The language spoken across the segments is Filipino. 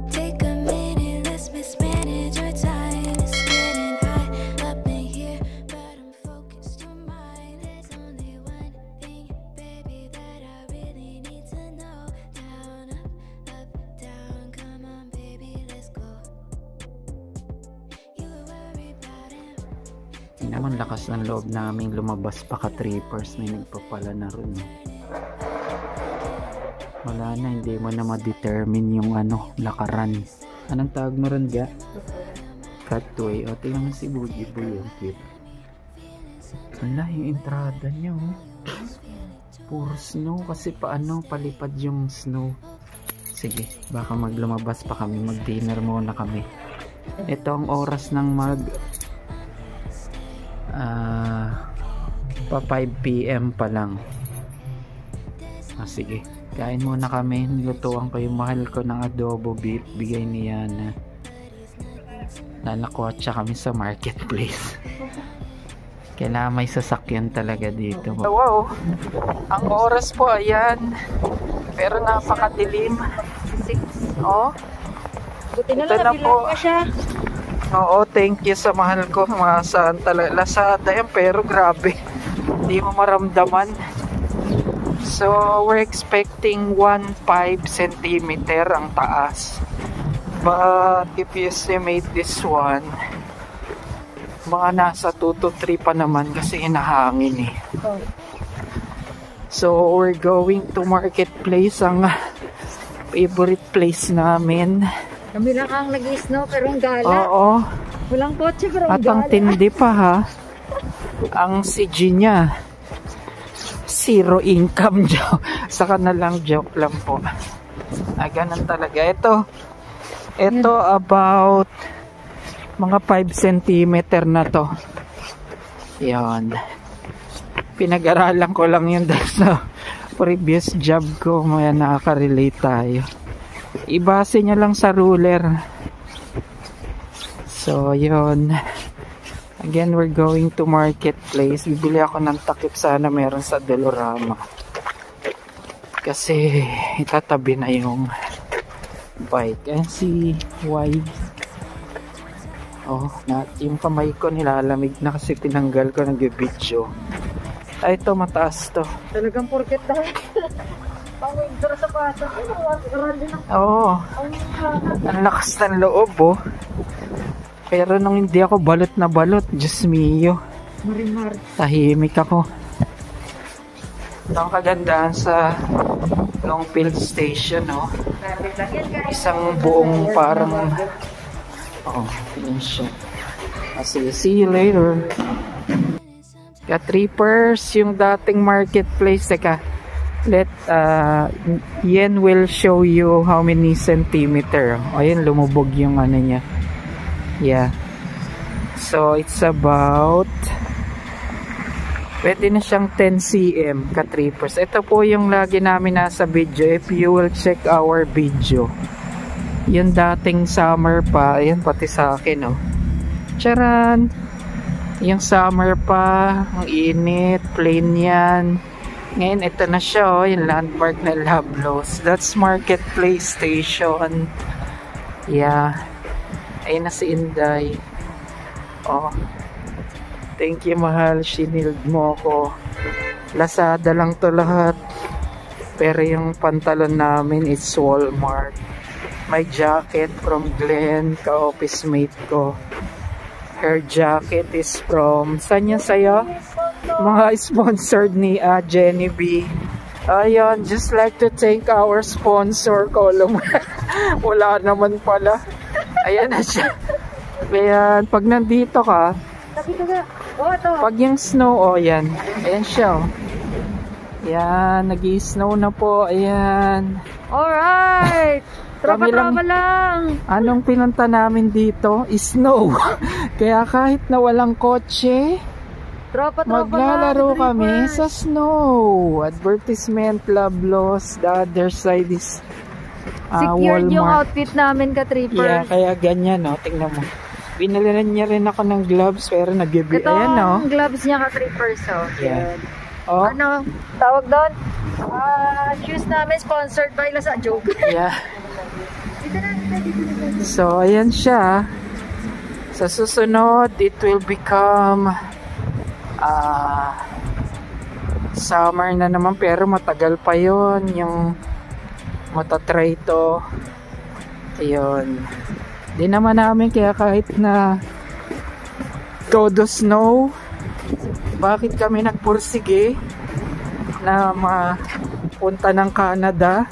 Take a minute, let's mismanage our time. It's getting high up in here, but I'm focused on mine. There's only one thing, baby, that I really need to know. Down, up, down, come on, baby, let's go. You were worried about him. Hindi naman lakas ng loob namin lumabas pa ka-trippers na nagpapala na rin. Wala na, hindi mo na ma-determine yung lakaran. Anong tawag mo ron, ga? Cutway. O, tingnan mo si Boogie Boy, yung cute. Wala, yung entrada niya, oh. Puro snow, kasi palipad yung snow. Sige, baka maglumabas pa kami, mag-dinner muna kami. Ito ang oras ng pa 5 PM pa lang. Sige, kain muna kami. Nilutuan ko yung mahal ko ng adobo beef, bigay ni Yana. Lalakwatsa kami sa marketplace. Kailangan may sasakyan talaga dito. Wow, ang oras po ayan, pero napakadilim. 6. Oh, Buti na lang, nabilang ka siya. Oo, thank you sa mahal ko. Saan talaga, Lazada yan, pero grabe, hindi mo maramdaman. So we're expecting 1.5 cm ang taas, but if you estimate this one, mga nasa 2 to 3 pa naman kasi hinahangin eh. So we're going to marketplace, ang favorite place namin. Kami lang ang nag-snow pero ang gala. Oo. Walang kotse pero ang At ang gala. tindi pa ha, ang CG niya, 0 income joke. Saka na lang, joke lang po. Ganun talaga. Ito about mga 5 cm na to. Yan. Pinag-aralan ko lang yun dahil sa previous job ko. Maya nakaka-relate tayo. Ibase niya lang sa ruler. So, yun. Again, we're going to marketplace. Bibili ako ng takip, sana meron sa Dolorama. Kasi itatabi na yung bike. Ayan si Wide. Oh, yung kamay ko nilalamig na kasi tinanggal ko, nag-video. Ito, mataas to. Talagang porket na. Pang-winter sa pata. Oo. Ang lakas ng loob, oh. Pero nung hindi ako balot na balot, Diyos mio, Marimar. tahimik ako. Ito ang kagandahan sa Longfield Station, no? Isang buong parang, yun siya. Sige, see you later. Ka-trippers, yung dating marketplace. Teka, Yen will show you how many centimeter. Ayun, lumubog yung niya. Yeah. So, it's about, pwede na siyang 10 cm ka-trippers. Ito po yung lagi namin nasa video. If you will check our video. Yung dating summer pa. Ayan, pati sa akin, oh. Charan! Yung summer pa. Ang init. Plain yan. Ngayon, ito na siya, oh. Yung landmark na Loblaws. That's Marketplace Station. Yeah. Ayun na si Inday. Oh. Thank you, mahal. Shinild mo ko. Lazada lang to lahat. Pero yung pantalon namin is Walmart. My jacket from Glenn, ka-office mate ko. Her jacket is from, saan yan sa'yo? Mga sponsored ni Jenny B. Ayun, just like to thank our sponsor, Column. Wala naman pala. Ayan na siya. Ayan, pag nandito ka, pag yung snow, yan. Ayan siya, oh. Ayan, nag-i-snow na po. Ayan. Alright! Tropa-tropa lang! Anong pinunta namin dito? Snow. Kaya kahit na walang kotse, maglalaro kami sa snow. Advertisement, Loblaws. The other side is secured Walmart. yung outfit namin, ka-trippers. Yeah, kaya ganyan, no? Tingnan mo. Binalilan niya rin ako ng gloves, pero nag-give. Ito Ayan, no? ang gloves niya, ka-trippers, oh. Yeah. Oh. Ano? Tawag doon? shoes namin sponsored by Lasa Joke. Yeah. Dito na, dito. So, ayan siya. Sa susunod, it will become summer na naman, pero matagal pa yon yung matatry ito. Ayun. Di naman namin, kaya kahit na todo snow, bakit kami nagpursige na mapunta ng Canada?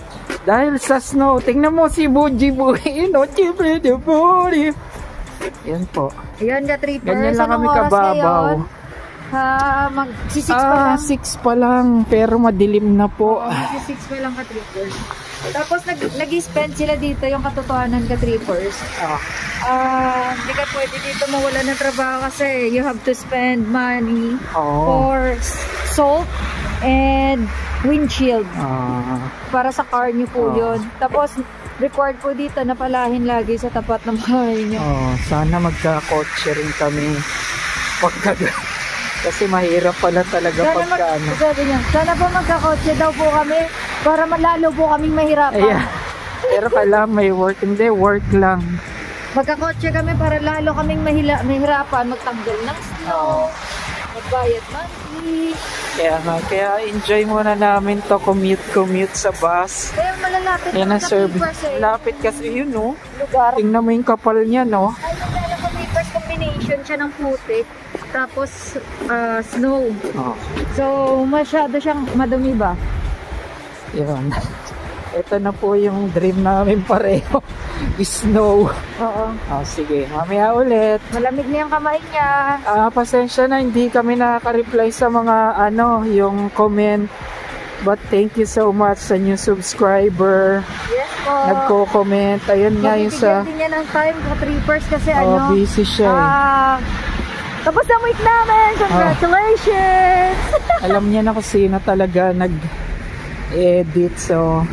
Dahil sa snow. Tingnan mo si Buji Buhi, no? Yan po. Ayan, ka-trippers. Ganyan lang kami kababaw. Mag-6 pa lang. 6 pa lang, pero madilim na po. Mag-6 pa lang, ka-trippers. Tapos nag-spend sila dito, yung katotohanan, ka-trippers. Hindi ka pwede dito mawala ng trabaho kasi you have to spend money for salt and windshield. Para sa car nyo po yun. Tapos required po dito na palahin lagi sa tapat ng bahay nyo. Sana magka-kotse rin kami kasi mahirap pala talaga Sabi niya, sana po magka-kotse daw po kami para malalo po kaming mahirapan. Yeah. Pero kailangan may work. Hindi, work lang. Magka-kotse kami para lalo kaming mahirapan magtanggal ng snow, magbayad monthly. Kaya enjoy muna namin to, commute sa bus. Kaya malalapit yan ang service. Lapit kasi yun, no? Lugar. Tingnan mo yung kapal niya, no? Ay, magkala combination siya ng putik. Tapos snow. So masyado siyang madumi ba? Yan. Ito na po yung dream namin pareho. Snow. Oo. Sige, mamaya ulit. Malamig na yung kamay niya. Pasensya na, hindi kami nakaka-reply sa mga yung comment. But thank you so much sa new subscriber. Yes po. Nagko-comment. Ayun nga yung sa... Mabibigyan din niya ng time, ka-trippers, kasi busy siya. Tapos ang week namin! Congratulations! Alam niya na kung sino talaga nag-edit. So,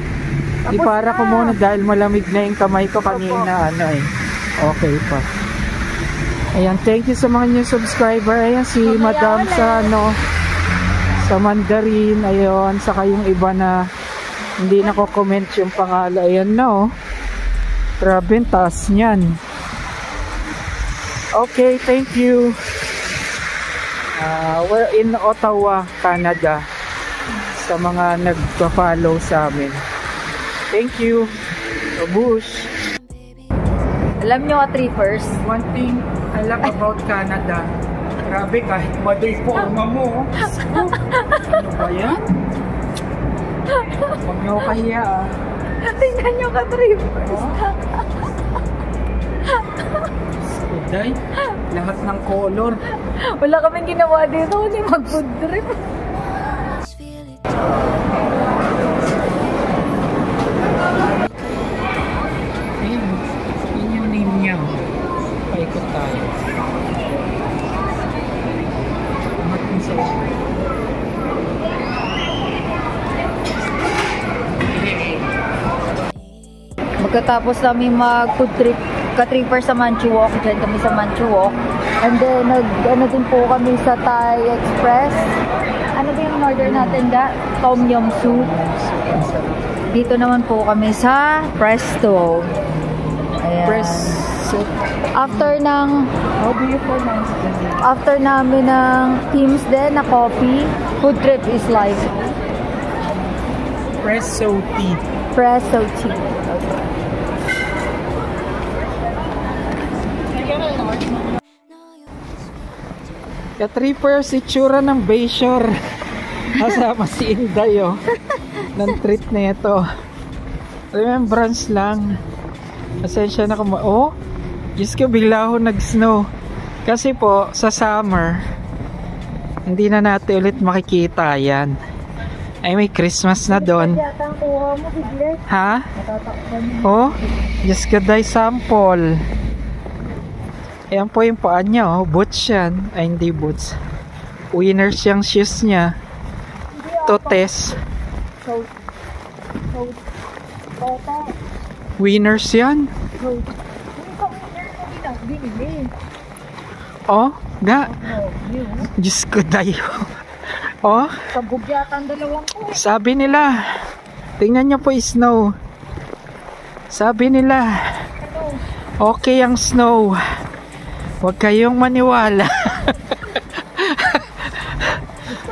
di para ko muna dahil malamig na yung kamay ko kanina. Okay pa. Ayan, thank you sa mga new subscriber. Ayan, si Madam sa Mandarin. Ayun, saka yung iba na hindi nako-comment yung pangalan. Ayan na, grabe, taas niyan. Okay, thank you. We're in Ottawa, Canada. Sa mga nagpa-follow sa amin. Thank you. Bush. Alam nyo, ka-trippers, One thing I love about Canada, grabe, kahit maday forma mo. Ano ba yan? Huwag nyo kahiya, tingnan nyo, ka-trippers. Day, lahat ng color. Wala kaming ginawa dito, hindi mag-food trip. Yun yung name niya. Paikot tayo. Angat mo sa Magkatapos namin mag-food trip, ka-tripper sa Manchu Walk, dyan kami sa Manchu Walk. And then, din po kami sa Thai Express. Ano din yung order natin da? Tom Yum Soup. Dito naman po kami sa Presto. Ayan. Presto. After How do you pronounce it? After namin ng teams din na coffee, food trip is like Presso tea. Presto tea. Okay. Ka-trippers, itsura ng Bayshore. Kasama si Inday, ng trip na ito. Remembrance lang. Pasensya na Diyos ko, bigla ako nag-snow. Kasi po, sa summer, hindi na natin ulit makikita yan. Ay, may Christmas na doon. Ha? Diyos ko, day sample. Ayan po yung paa niya, boots yan. Ay, hindi boots. Winners yung shoes niya. To test. Winners yan. Diyos ko, dayo. Kabugyatan dalawang ko. Sabi nila, Tingnan nyo po yung snow. Sabi nila, okay ang snow. Huwag kayong maniwala.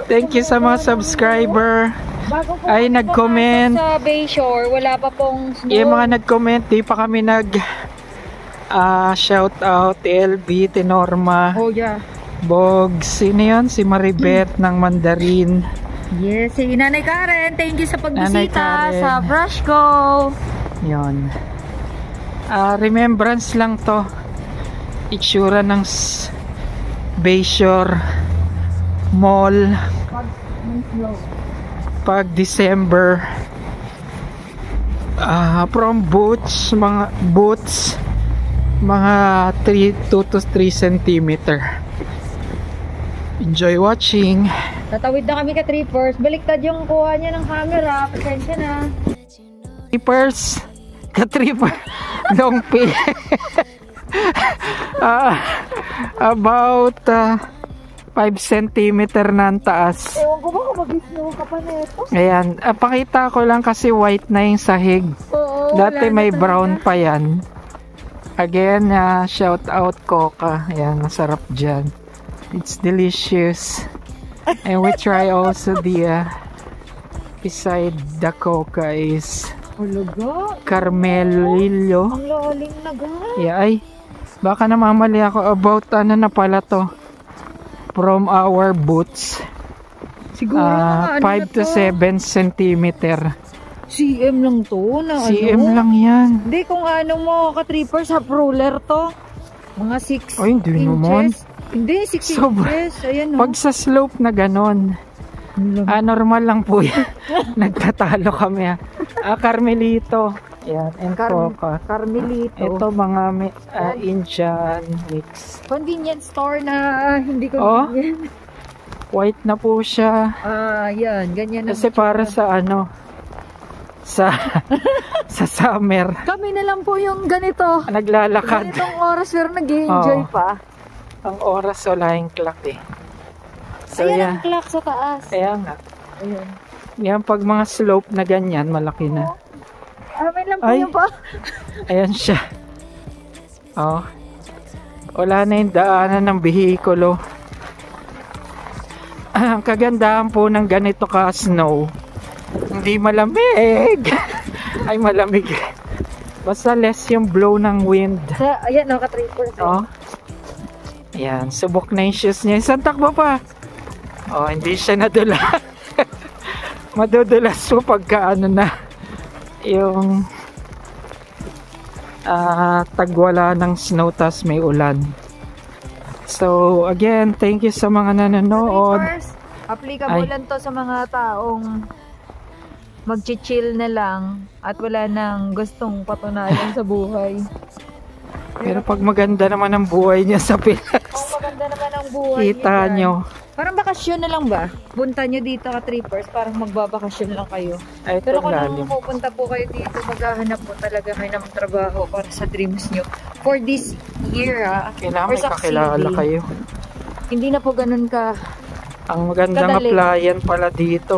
Thank you sa mga subscriber. Bago po Ay, nag-comment. Sa Bayshore, wala pa pong snow. Yung mga nag-comment, di pa kami shout out, LB, Tinorma, Oh, yeah. Bogs, sino yun? Si Maribeth ng Mandarin. Yes, si Nanay Karen. Thank you sa Nanay pagbisita Karen. sa Brush Go. Yun. Remembrance lang to. Itsura ng Bayshore Mall pag December. From boots, mga 2 to 3 centimeter. Enjoy watching. Tatawid na kami ka trippers. Baliktad yung kuha niya ng camera. Pasensya na. Trippers, ka-tripper, long pay. About 5 centimeter na ang taas. Ewan ko ba kung mag-snow ka pa neto? Ayan, pakita ko lang kasi white na yung sahig. Oo, Dati wala may na brown talaga. pa yan. Again, shout out Coca. Ayan, masarap dyan. It's delicious. And we try also the beside the Coca is Hulaga. Carmelillo. Ang lalim na ga. Yeah, ay, baka namamali ako about ano na pala to. From our boots. Siguro mga 5 to 7 centimeter. CM lang to na CM ano? lang yan. Hindi, kung ano mo ka-trippers, half ruler to. Mga 6 Ay, hindi naman. Hindi, 6 Sobra. inches. Ayan o. Pag sa slope na ganon, normal lang po yan. Nagtatalo kami. Carmelito. Yan, and Coca. Carmelito. Ito mga Indian mix. Convenience store na hindi Oh. convenient. White na po siya. Yan. Ganyan na. Kasi para sa ano, sa summer. Kami na lang po yung ganito. Naglalakad. Ganitong oras pero nag-enjoy Oo. pa. Ang oras wala yung clock eh. So Ayan yan. ang clock sa taas. Kaya nga. Ayan. Yan pag mga slope na ganyan, malaki na. May lang po Ay. yung pa. Ayan siya. Oh. Wala na yung daanan ng bihikulo. Ang kagandahan po ng ganito ka snow, hindi malamig. Ay, malamig. Basta less yung blow ng wind. Ayan, no, ka-trippers. Oh. Ayan, subok na yung shoes niya. Isang takbo pa. Oh, hindi siya nadula. Madudulas po pagka ano na yung tagwala ng snow tas may ulan. So again, thank you sa mga nanonood. Applicable Ay. lang to sa mga taong mag-chill na lang at wala nang gustong patunayan sa buhay. Pero pag maganda naman ang buhay niya sa Pinas, Kung maganda naman ang buhay kita dyan. nyo. Parang bakasyon na lang ba? Punta nyo dito ka trippers, parang magbabakasyon lang kayo. Ay, ito Pero kung lalim. nang pupunta po kayo dito, maghahanap po talaga kayo ng trabaho para sa dreams nyo. For this year Kailangan for may kakilala succeeding. kayo. Hindi na po ganun ka. Ang magandang Kadali. applyan pala dito,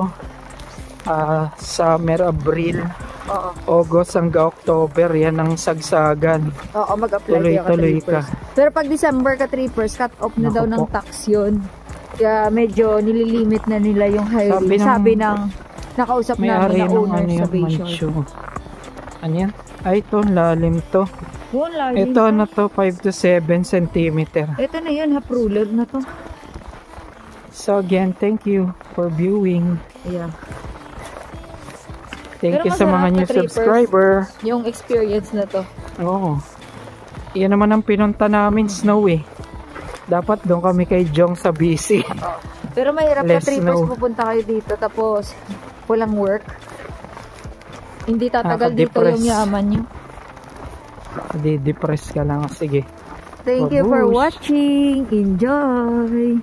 summer, Abril, Oo. August hanggang October, yan ang sagsagan. Oo, mag-apply kayo ka Tuloy-tuloy trippers. Pero pag December ka trippers, cut off na Naku daw ng po. tax yun. Kaya medyo nililimit na nila yung hiring. Sabi ng- Sabi ng nakausap May namin ari na ng owner ano sa yung Bayshore. mancho. Ano yan? Ay, ito, lalim to. Yun, lalim Ito pa. na to, 5 to 7 centimeter. Ito na yun, half ruler na to. So again, thank you for viewing. Ayan. Thank Pero you sa mga masarap new ka, trippers. subscriber. Yung experience na to. Oo. Yan naman ang pinunta namin, snow eh. Dapat doon kami kay Jong sa BC. Pero mahirap ka Less trippers, snow. pupunta kayo dito tapos walang work. Hindi tatagal dito Nakaka-depress. yung yaman nyo. Di-depress ka lang. Sige. Thank you for Babush. watching. Enjoy!